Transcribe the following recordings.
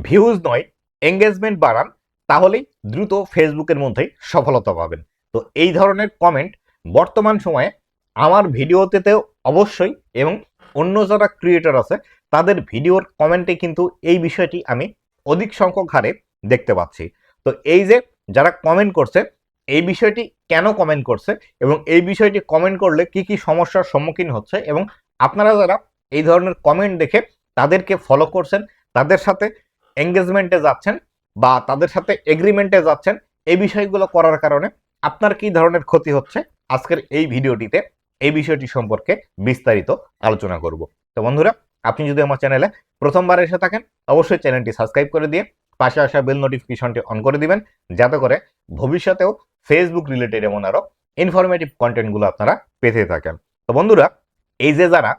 Views নয় engagement বাড়ান, তাহলেই দ্রুত ফেসবুকের মধ্যেই সফলতা পাবেন। তো এই ধরনের কমেন্ট বর্তমান সময়ে আমার ভিডিওতেও অবশ্যই এবং অন্য যারা ক্রিয়েটর আছে তাদের ভিডিওর কমেন্টে কিন্তু এই বিষয়টি আমি অধিক সংখ্যক হারে দেখতে পাচ্ছি। তো এই যে যারা কমেন্ট করছে, এই বিষয়টি কেন কমেন্ট করছে এবং এই বিষয়টি কমেন্ট করলে কি কি সমস্যার সম্মুখীন হচ্ছে, এবং আপনারা যারা এই ধরনের কমেন্ট দেখে তাদেরকে ফলো করছেন, তাদের সাথে এঙ্গেজমেন্টে যাচ্ছেন বা তাদের সাথে এগ্রিমেন্টে যাচ্ছেন, এই বিষয়গুলো করার কারণে আপনার কি ধরনের ক্ষতি হচ্ছে, আজকের এই ভিডিওটিতে এই বিষয়টি সম্পর্কে বিস্তারিত আলোচনা করব। তো বন্ধুরা, আপনি যদি আমার চ্যানেলে প্রথমবার এসে থাকেন, অবশ্যই চ্যানেলটি সাবস্ক্রাইব করে দিয়ে পাশে আসা বেল নোটিফিকেশনটি অন করে দিবেন, যাতে করে ভবিষ্যতেও ফেসবুক রিলেটেড এমন আরো ইনফরমেটিভ কন্টেন্টগুলো আপনারা পেতে থাকেন। তো বন্ধুরা, এই যে যারা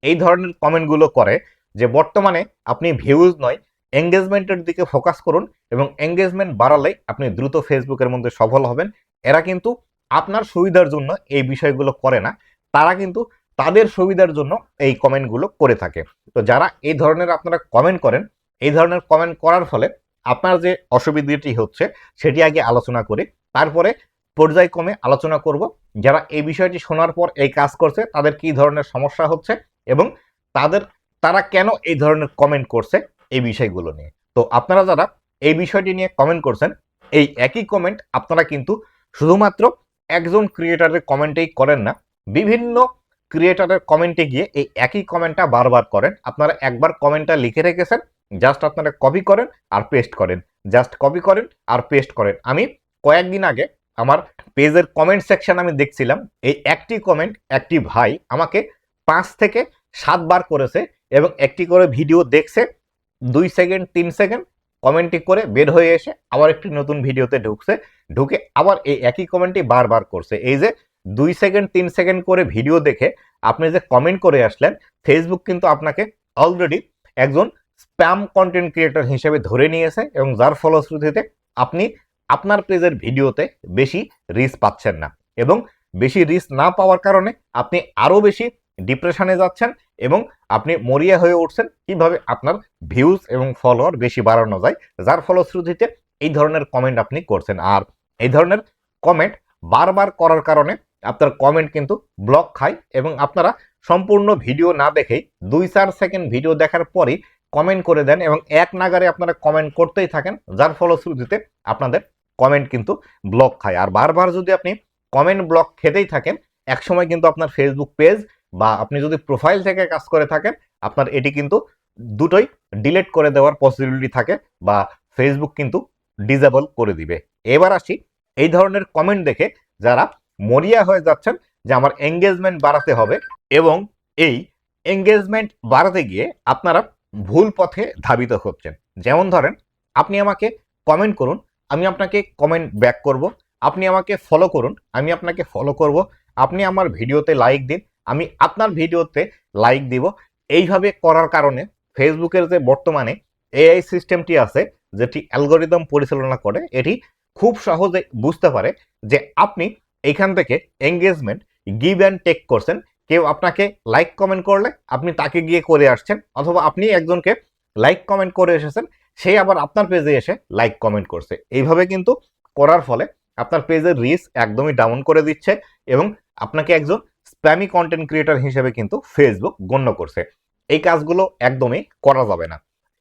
এই ধরনের কমেন্টগুলো করে যে বর্তমানে আপনি ভিউজ নয় এঙ্গেজমেন্টের দিকে ফোকাস করুন এবং এঙ্গেজমেন্ট বাড়ালেই আপনি দ্রুত ফেসবুকের মধ্যে সফল হবেন, এরা কিন্তু আপনার সুবিধার জন্য এই বিষয়গুলো করে না, তারা কিন্তু তাদের সুবিধার জন্য এই কমেন্টগুলো করে থাকে। তো যারা এই ধরনের আপনারা কমেন্ট করেন, এই ধরনের কমেন্ট করার ফলে আপনার যে অসুবিধাটি হচ্ছে সেটি আগে আলোচনা করি, তারপরে পর্যায়ক্রমে আলোচনা করব যারা এই বিষয়টি শোনার পর এই কাজ করছে তাদের কি ধরনের সমস্যা হচ্ছে এবং তারা কেন এই ধরনের কমেন্ট করছে এই বিষয়গুলো নিয়ে। তো আপনারা যারা এই বিষয়টি নিয়ে কমেন্ট করছেন, এই একই কমেন্ট আপনারা কিন্তু শুধুমাত্র একজন ক্রিয়েটারের কমেন্টেই করেন না, বিভিন্ন ক্রিয়েটারের কমেন্টে গিয়ে এই একই কমেন্টটা বারবার করেন। আপনারা একবার কমেন্টটা লিখে রেখেছেন, জাস্ট আপনারা কপি করেন আর পেস্ট করেন, জাস্ট কপি করেন আর পেস্ট করেন। আমি কয়েকদিন আগে আমার পেজের কমেন্ট সেকশন আমি দেখছিলাম, এই একটি কমেন্ট একটি ভাই আমাকে 5 থেকে 7 বার করেছে এবং একটি করে ভিডিও দেখছে, 2 সেকেন্ড 3 সেকেন্ড কমেন্টটি করে বের হয়ে এসে আবার একটি নতুন ভিডিওতে ঢুকে আবার এই একই কমেন্টটি বারবার করছে। এই যে 2 সেকেন্ড 3 সেকেন্ড করে ভিডিও দেখে আপনি যে কমেন্ট করে আসলেন, ফেসবুক কিন্তু আপনাকে অলরেডি একজন স্প্যাম কন্টেন্ট ক্রিয়েটর হিসেবে ধরে নিয়েছে এবং যার ফলশ্রুতিতে আপনি আপনার পেজের ভিডিওতে বেশি রিচ পাচ্ছেন না, এবং বেশি রিচ না পাওয়ার কারণে আপনি আরো বেশি ডিপ্রেশনে যাচ্ছেন এবং আপনি মরিয়া হয়ে উঠছেন কিভাবে আপনার ভিউজ এবং ফলোয়ার বেশি বাড়ানো যায়, যার ফলশ্রুতিতে এই ধরনের কমেন্ট আপনি করছেন। আর এই ধরনের কমেন্ট বারবার করার কারণে আপনার কমেন্ট কিন্তু ব্লক খায় এবং আপনারা সম্পূর্ণ ভিডিও না দেখেই 2-4 সেকেন্ড ভিডিও দেখার পরই কমেন্ট করে দেন এবং এক নাগারে আপনারা কমেন্ট করতেই থাকেন, যার ফলশ্রুতিতে আপনাদের কমেন্ট কিন্তু ব্লক খায়। আর বারবার যদি আপনি কমেন্ট ব্লক খেতেই থাকেন, একসময় কিন্তু আপনার ফেসবুক পেজ বা আপনি যদি প্রোফাইল থেকে কাজ করে থাকেন, আপনার এটি কিন্তু দুটোই ডিলিট করে দেওয়ার পসিবিলিটি থাকে বা ফেসবুক কিন্তু ডিসেবল করে দিবে। এবার আসি এই ধরনের কমেন্ট দেখে যারা মরিয়া হয়ে যাচ্ছেন যে আমার এঙ্গেজমেন্ট বাড়াতে হবে এবং এই এঙ্গেজমেন্ট বাড়াতে গিয়ে আপনারা ভুল পথে ধাবিত হচ্ছেন। যেমন ধরেন, আপনি আমাকে কমেন্ট করুন, আমি আপনাকে কমেন্ট ব্যাক করব, আপনি আমাকে ফলো করুন, আমি আপনাকে ফলো করব, আপনি আমার ভিডিওতে লাইক দিন, আমি আপনার ভিডিওতে লাইক দিব। এইভাবে করার কারণে ফেসবুকের যে বর্তমানে এআই সিস্টেমটি আছে, যেটি অ্যালগোরিদম পরিচালনা করে, এটি খুব সহজে বুঝতে পারে যে আপনি এখান থেকে এঙ্গেজমেন্ট গিভ অ্যান্ড টেক করছেন। কেউ আপনাকে লাইক কমেন্ট করলে আপনি তাকে গিয়ে করে আসছেন, অথবা আপনি একজনকে লাইক কমেন্ট করে এসেছেন, সেই আবার আপনার পেজে এসে লাইক কমেন্ট করছে। এইভাবে কিন্তু করার ফলে আপনার পেজের রিচ একদমই ডাউন করে দিচ্ছে এবং আপনাকে একজন স্প্যামি কন্টেন্ট ক্রিয়েটর হিসেবে কিন্তু ফেসবুক গণ্য করছে। এই কাজগুলো একদমই করা যাবে না।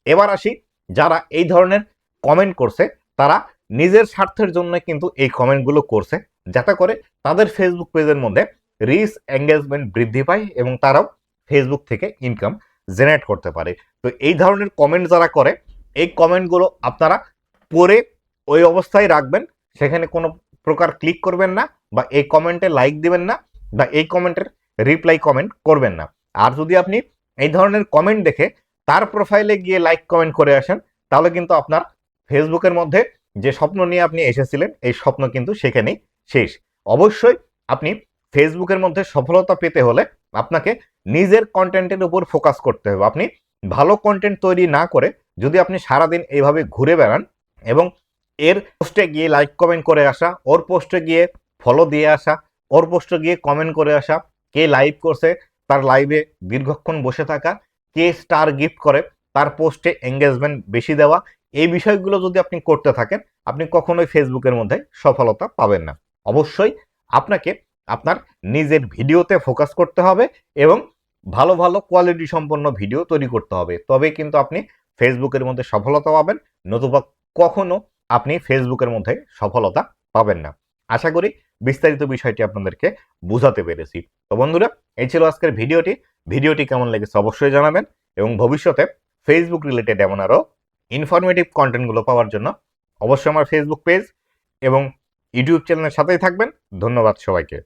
এবার আসি, যারা এই ধরনের কমেন্ট করছে তারা নিজের স্বার্থের জন্য কিন্তু এই কমেন্টগুলো করছে, যাতে করে তাদের ফেসবুক পেজের মধ্যে রিচ এঙ্গেজমেন্ট বৃদ্ধি পায় এবং তারাও ফেসবুক থেকে ইনকাম জেনারেট করতে পারে। তো এই ধরনের কমেন্ট যারা করে, এই কমেন্টগুলো আপনারা পড়ে ওই অবস্থায় রাখবেন, সেখানে কোনো প্রকার ক্লিক করবেন না বা এই কমেন্টে লাইক দিবেন না বা এই কমেন্টের রিপ্লাই কমেন্ট করবেন না। আর যদি আপনি এই ধরনের কমেন্ট দেখে তার প্রোফাইলে গিয়ে লাইক কমেন্ট করে আসেন, তাহলে কিন্তু আপনার ফেসবুকের মধ্যে যে স্বপ্ন নিয়ে আপনি এসেছিলেন এই স্বপ্ন কিন্তু সেখানেই শেষ। অবশ্যই আপনি ফেসবুকের মধ্যে সফলতা পেতে হলে আপনাকে নিজের কন্টেন্টের উপর ফোকাস করতে হবে। আপনি ভালো কন্টেন্ট তৈরি না করে যদি আপনি সারাদিন এইভাবে ঘুরে বেড়ান এবং এর পোস্টে গিয়ে লাইক কমেন্ট করে আসা, ওর পোস্টে গিয়ে ফলো দিয়ে আসা, ওর পোস্টে গিয়ে কমেন্ট করে আসা, কে লাইভ করছে তার লাইভে দীর্ঘক্ষণ বসে থাকা, কে স্টার গিফট করে তার পোস্টে এঙ্গেজমেন্ট বেশি দেওয়া, এই বিষয়গুলো যদি আপনি করতে থাকেন, আপনি কখনোই ফেসবুকের মধ্যে সফলতা পাবেন না। অবশ্যই আপনাকে আপনার নিজের ভিডিওতে ফোকাস করতে হবে এবং ভালো ভালো কোয়ালিটি সম্পন্ন ভিডিও তৈরি করতে হবে, তবে কিন্তু আপনি ফেসবুকের মধ্যে সফলতা পাবেন, নতুবা কখনো আপনি ফেসবুকের মধ্যে সফলতা পাবেন না। আশা করি বিস্তারিত বিষয়টি আপনাদেরকে বোঝাতে পেরেছি। তো বন্ধুরা, এই ছিল আজকের ভিডিওটি কেমন লেগেছে অবশ্যই জানাবেন এবং ভবিষ্যতে ফেসবুক রিলেটেড এমন আরও ইনফরমেটিভ কন্টেন্টগুলো পাওয়ার জন্য অবশ্যই আমার ফেসবুক পেজ এবং ইউটিউব চ্যানেলের সাথেই থাকবেন। ধন্যবাদ সবাইকে।